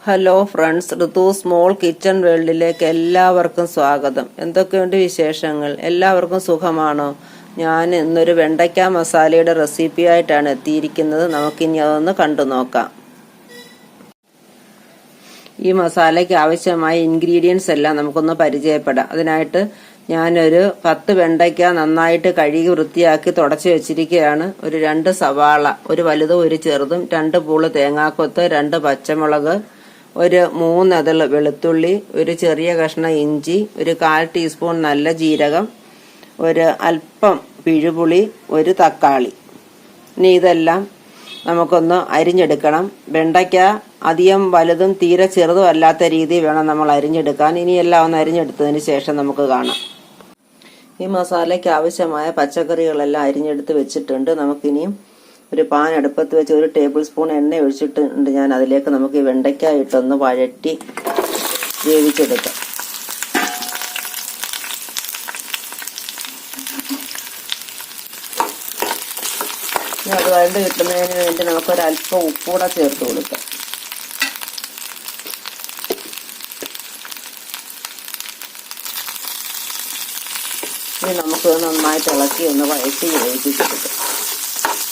Hello friends, ഋതു small kitchen വേൾഡിലേക്ക് എല്ലാവർക്കും സ്വാഗതം. എന്തൊക്കെയുണ്ട് വിശേഷങ്ങൾ? എല്ലാവർക്കും സുഖമാണോ? ഞാൻ ഇന്നൊരു വെണ്ടയ്ക്ക മസാലയുടെ റെസിപ്പി ആയിട്ടാണ് എത്തിയിരിക്കുന്നത്. നമുക്കിനി അതൊന്ന് കണ്ടു നോക്കാം. ഈ മസാലയ്ക്ക് ആവശ്യമായ ഇൻഗ്രീഡിയൻസ് എല്ലാം നമുക്കൊന്ന് പരിചയപ്പെടാം. അതിനായിട്ട് ഞാനൊരു 10 വെണ്ടയ്ക്ക നന്നായിട്ട് കഴുകി വൃത്തിയാക്കി തുടച്ചു വെച്ചിരിക്കുകയാണ്. ഒരു 2 സവാള, ഒരു വലുതും ഒരു ചെറുതും, 2 പൂള് തേങ്ങാക്കൊത്ത്, 2 പച്ചമുളക്, ഒരു 3 അതൾ വെളുത്തുള്ളി, ഒരു ചെറിയ കഷ്ണം ഇഞ്ചി, ഒരു 1/4 ടീസ്പൂൺ നല്ല ജീരകം, ഒരു അല്പം പിഴുപുളി, ഒരു തക്കാളി. ഇനി ഇതെല്ലാം നമുക്കൊന്ന് അരിഞ്ഞെടുക്കണം. വെണ്ടയ്ക്ക അധികം വലുതും തീരെ ചെറുതും അല്ലാത്ത രീതി വേണം നമ്മൾ അരിഞ്ഞെടുക്കാൻ. ഇനിയെല്ലാം ഒന്ന് അരിഞ്ഞെടുത്തതിന് ശേഷം നമുക്ക് കാണാം. ഈ മസാലയ്ക്ക് ആവശ്യമായ പച്ചക്കറികളെല്ലാം അരിഞ്ഞെടുത്ത് വെച്ചിട്ടുണ്ട്. നമുക്കിനിയും ഒരു പാൻ അടുപ്പത്ത് വെച്ച് 1 ടേബിൾ സ്പൂൺ എണ്ണ ഒഴിച്ചിട്ടുണ്ട്. ഞാൻ അതിലേക്ക് നമുക്ക് ഈ വെണ്ടയ്ക്ക ഇട്ടൊന്ന് വഴറ്റി വേവിച്ചെടുക്കാം. അത് വഴണ്ട് കിട്ടുന്നതിന് വേണ്ടി നമുക്കൊരല്പം ഉപ്പൂടെ ചേർത്ത് കൊടുക്കാം. ഇനി നമുക്ക് നന്നായിട്ട് ഇളക്കി ഒന്ന് വഴറ്റി വേവിച്ചെടുക്കാം.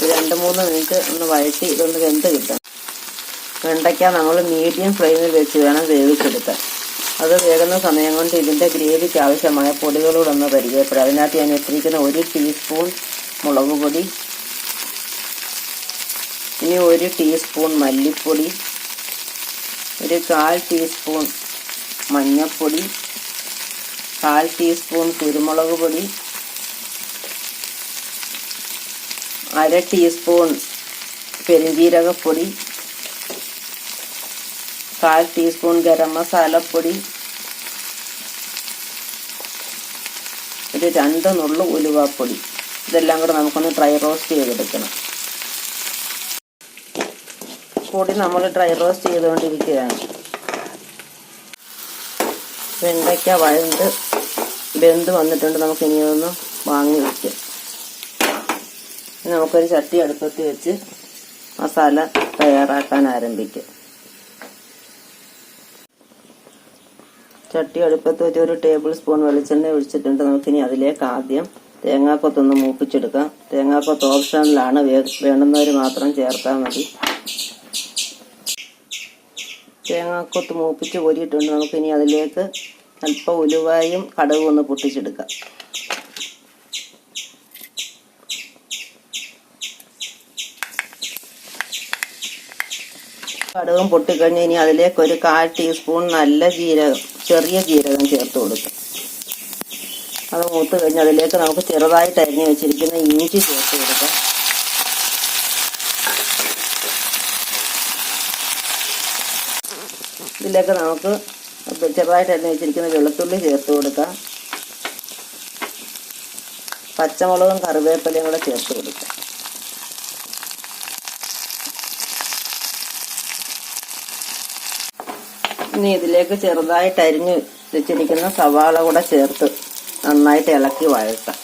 2-3 മിനിറ്റ് ഒന്ന് വഴറ്റി ഇതൊന്ന് വെന്ത് കിട്ടും. വെണ്ടയ്ക്ക നമ്മൾ മീഡിയം ഫ്ലെയിമിൽ വെച്ച് വേണം വേവിച്ചെടുക്കാൻ. അത് വേകുന്ന സമയം കൊണ്ട് ഇതിൻ്റെ ഗ്രേവിക്ക് ആവശ്യമായ പൊടികളോടൊന്ന് പരിചയപ്പെടാം. അതിനകത്ത് ഞാൻ ഇട്ടിരിക്കുന്ന 1 ടീസ്പൂൺ മുളക് പൊടി, ഇനി 1 ടീസ്പൂൺ മല്ലിപ്പൊടി, ഒരു 1/4 ടീസ്പൂൺ മഞ്ഞൾപ്പൊടി, 1/4 ടീസ്പൂൺ കുരുമുളക് പൊടി, 1/2 ടീസ്പൂൺ പെരുംജീരകപ്പൊടി, 1/4 ടീസ്പൂൺ ഗരം മസാലപ്പൊടി, ഒരു 2 നുള്ളു ഉലുവാപ്പൊടി. ഇതെല്ലാം കൂടെ നമുക്കൊന്ന് ഡ്രൈ റോസ്റ്റ് ചെയ്തെടുക്കണം. പൊടി നമ്മൾ ഡ്രൈ റോസ്റ്റ് ചെയ്തുകൊണ്ടിരിക്കുകയാണ്. വെണ്ടയ്ക്ക വെന്ത് വന്നിട്ടുണ്ട്. നമുക്ക് ഇനി ഒന്ന് വാങ്ങി വയ്ക്കാം. നമുക്കൊരു ചട്ടി അടുപ്പത്ത് വെച്ച് മസാല തയ്യാറാക്കാൻ ആരംഭിക്കാം. ചട്ടി അടുപ്പത്ത് വെച്ച് 1 ടേബിൾ സ്പൂൺ വെളിച്ചെണ്ണ ഒഴിച്ചിട്ടുണ്ട്. നമുക്കിനി അതിലേക്ക് ആദ്യം തേങ്ങാക്കൊത്തൊന്ന് മൂപ്പിച്ചെടുക്കാം. തേങ്ങാക്കൊത്ത് ഓപ്ഷനിലാണ്, വേണ്ടുന്നവർ മാത്രം ചേർത്താൽ മതി. തേങ്ങാക്കൊത്ത് മൂപ്പിച്ച് കോരിയിട്ടുണ്ട്. നമുക്കിനി അതിലേക്ക് അല്പം ഉലുവായും കടുകും ഒന്ന് പൊട്ടിച്ചെടുക്കാം. കടുകും പൊട്ടിക്കഴിഞ്ഞ് ഇനി അതിലേക്ക് ഒരു 1/4 ടീസ്പൂൺ നല്ല ജീരകം, ചെറിയ ജീരകം ചേർത്ത് കൊടുക്കാം. അത് മൂത്ത് കഴിഞ്ഞ് അതിലേക്ക് നമുക്ക് ചെറുതായിട്ട് അരിഞ്ഞ് വെച്ചിരിക്കുന്ന ഇഞ്ചി ചേർത്ത് കൊടുക്കാം. ഇതിലേക്ക് നമുക്ക് ചെറുതായിട്ട് അരിഞ്ഞ് വെച്ചിരിക്കുന്ന വെളുത്തുള്ളി ചേർത്ത് കൊടുക്കാം. പച്ചമുളകും കറിവേപ്പിലയും കൂടെ ചേർത്ത് കൊടുക്കാം. ഇനി ഇതിലേക്ക് ചെറുതായിട്ട് അരിഞ്ഞ് വെച്ചിരിക്കുന്ന സവാള കൂടെ ചേർത്ത് നന്നായിട്ട് ഇളക്കി വഴറ്റാം.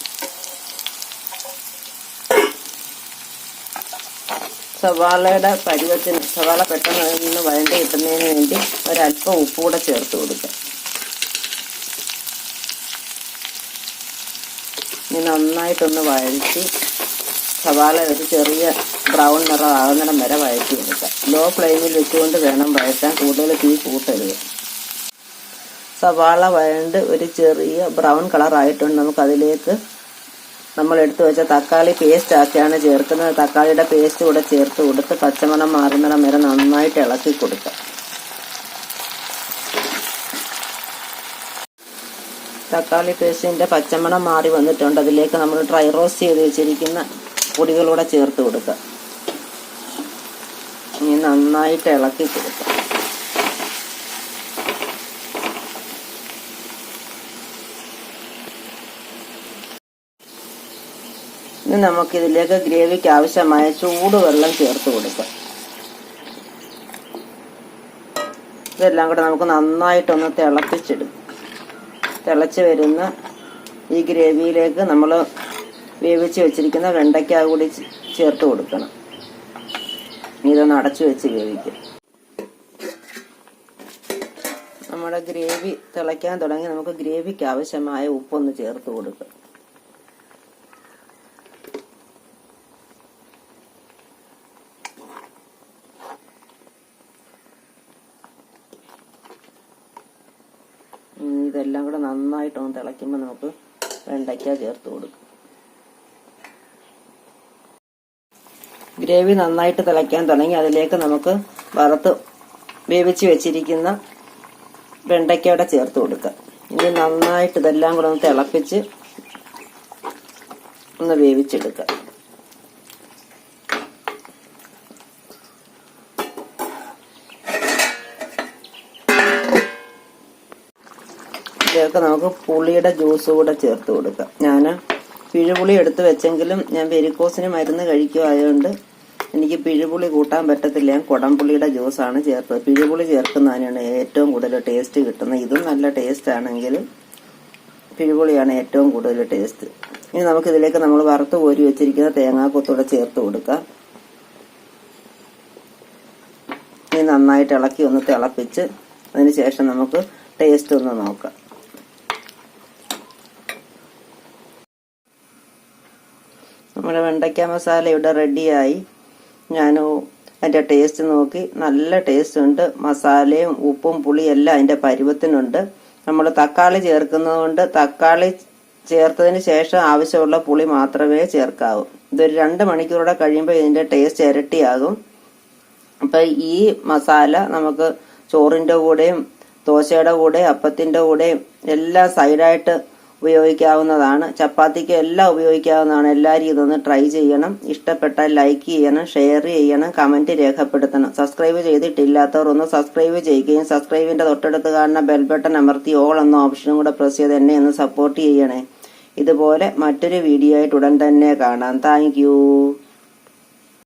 സവാളയുടെ പരുവത്തിന്, സവാള പെട്ടെന്ന് നിന്ന് വഴണ്ടി കിട്ടുന്നതിന് വേണ്ടി ഒരല്പം ഉപ്പ് കൂടെ ചേർത്ത് കൊടുക്കാം. ഇനി നന്നായിട്ടൊന്ന് വഴറ്റി സവാള ഒരു ചെറിയ ബ്രൗൺ നിറം ആകുന്നിടം വരെ വഴറ്റിയെടുക്കാം. ലോ ഫ്ലെയിമിൽ വെച്ചുകൊണ്ട് വേണം വഴറ്റാൻ, കൂടുതൽ തീ കൂട്ടരുത്. സവാള വഴണ്ട് ഒരു ചെറിയ ബ്രൗൺ കളറായിട്ടുണ്ട്. നമുക്കതിലേക്ക് നമ്മൾ എടുത്തു വെച്ച തക്കാളി പേസ്റ്റ് ആക്കിയാണ് ചേർക്കുന്നത്. തക്കാളിയുടെ പേസ്റ്റ് കൂടെ ചേർത്ത് കൊടുത്ത് പച്ചമണം മാറുന്നിടം വരെ നന്നായിട്ട് ഇളക്കി കൊടുക്കാം. തക്കാളി പേസ്റ്റിൻ്റെ പച്ചമണം മാറി വന്നിട്ടുണ്ട്. അതിലേക്ക് നമ്മൾ ഡ്രൈ റോസ്റ്റ് ചെയ്ത് വെച്ചിരിക്കുന്ന പൊടികളൂടെ ചേർത്ത് കൊടുക്കുക. ഇനി നന്നായിട്ട് ഇളക്കി കൊടുക്കുക. ഇനി നമുക്കിതിലേക്ക് ഗ്രേവിക്ക് ആവശ്യമായ ചൂടുവെള്ളം ചേർത്ത് കൊടുക്കാം. ഇതെല്ലാം കൂടെ നമുക്ക് നന്നായിട്ടൊന്ന് തിളപ്പിച്ചെടുക്കും. തിളച്ച് വരുന്ന ഈ ഗ്രേവിയിലേക്ക് നമ്മൾ വേവിച്ച് വെച്ചിരിക്കുന്ന വെണ്ടയ്ക്ക കൂടി ചേർത്ത് കൊടുക്കണം. ഇതൊന്ന് അടച്ചു വെച്ച് വേവിക്കും. നമ്മുടെ ഗ്രേവി തിളയ്ക്കാൻ തുടങ്ങി. നമുക്ക് ഗ്രേവിക്ക് ആവശ്യമായ ഉപ്പൊന്ന് ചേർത്ത് കൊടുക്കാം. ഇതെല്ലാം കൂടെ നന്നായിട്ടൊന്ന് തിളയ്ക്കുമ്പോൾ നമുക്ക് വെണ്ടയ്ക്ക ചേർത്ത് കൊടുക്കും. ഗ്രേവി നന്നായിട്ട് തിളയ്ക്കാൻ തുടങ്ങി. അതിലേക്ക് നമുക്ക് വറുത്ത് വേവിച്ച് വെച്ചിരിക്കുന്ന വെണ്ടയ്ക്കയുടെ ചേർത്ത് കൊടുക്കാം. ഇനി നന്നായിട്ട് ഇതെല്ലാം കൂടെ ഒന്ന് തിളപ്പിച്ച് ഒന്ന് വേവിച്ചെടുക്കാം. ഇതിലേക്ക് നമുക്ക് പുളിയുടെ ജ്യൂസ് കൂടെ ചേർത്ത് കൊടുക്കാം. ഞാൻ പിഴുപുളി എടുത്ത് വെച്ചെങ്കിലും ഞാൻ വെരിക്കോസിന് മരുന്ന് കഴിക്കുമായതുകൊണ്ട് എനിക്ക് പിഴുപുളി കൂട്ടാൻ പറ്റത്തില്ല. ഞാൻ കുടംപുളിയുടെ ജ്യൂസാണ് ചേർത്തത്. പിഴുപുളി ചേർക്കുന്നതിനാണ് ഏറ്റവും കൂടുതൽ ടേസ്റ്റ് കിട്ടുന്നത്. ഇതും നല്ല ടേസ്റ്റ് ആണെങ്കിലും പിഴുപുളിയാണ് ഏറ്റവും കൂടുതൽ ടേസ്റ്റ്. ഇനി നമുക്കിതിലേക്ക് നമ്മൾ വറുത്ത് കോരി വെച്ചിരിക്കുന്ന തേങ്ങാക്കൊത്തൂടെ ചേർത്ത് കൊടുക്കാം. ഇനി നന്നായിട്ട് ഇളക്കി ഒന്ന് തിളപ്പിച്ച് അതിന് ശേഷം നമുക്ക് ടേസ്റ്റ് ഒന്ന് നോക്കാം. നമ്മുടെ വെണ്ടയ്ക്ക മസാല ഇവിടെ റെഡിയായി. ഞാൻ അതിൻ്റെ ടേസ്റ്റ് നോക്കി. നല്ല ടേസ്റ്റ് ഉണ്ട്. മസാലയും ഉപ്പും പുളിയും എല്ലാം അതിൻ്റെ പരുവത്തിനുണ്ട്. നമ്മൾ തക്കാളി ചേർക്കുന്നത് കൊണ്ട് തക്കാളി ചേർത്തതിന് ശേഷം ആവശ്യമുള്ള പുളി മാത്രമേ ചേർക്കാവൂ. ഇതൊരു 2 മണിക്കൂറൂടെ കഴിയുമ്പോൾ ഇതിൻ്റെ ടേസ്റ്റ് ഇരട്ടിയാകും. അപ്പം ഈ മസാല നമുക്ക് ചോറിൻ്റെ കൂടെയും ദോശയുടെ കൂടെയും അപ്പത്തിൻ്റെ കൂടെയും എല്ലാം സൈഡായിട്ട് ഉപയോഗിക്കാവുന്നതാണ്. ചപ്പാത്തിക്ക് എല്ലാം ഉപയോഗിക്കാവുന്നതാണ്. എല്ലാവരും ഇതൊന്ന് ട്രൈ ചെയ്യണം. ഇഷ്ടപ്പെട്ടാൽ ലൈക്ക് ചെയ്യണം, ഷെയർ ചെയ്യണം, കമന്റ് രേഖപ്പെടുത്തണം. സബ്സ്ക്രൈബ് ചെയ്തിട്ടില്ലാത്തവർ ഒന്ന് സബ്സ്ക്രൈബ് ചെയ്യുകയും സബ്സ്ക്രൈബിന്റെ തൊട്ടടുത്ത് കാണുന്ന ബെൽ ബട്ടൺ അമർത്തി ഓൾ എന്ന ഓപ്ഷനും കൂടെ പ്രസ് ചെയ്ത് എന്നെ ഒന്ന് സപ്പോർട്ട് ചെയ്യണേ. ഇതുപോലെ മറ്റൊരു വീഡിയോ ആയിട്ട് ഉടൻ തന്നെ കാണാം. Thank you.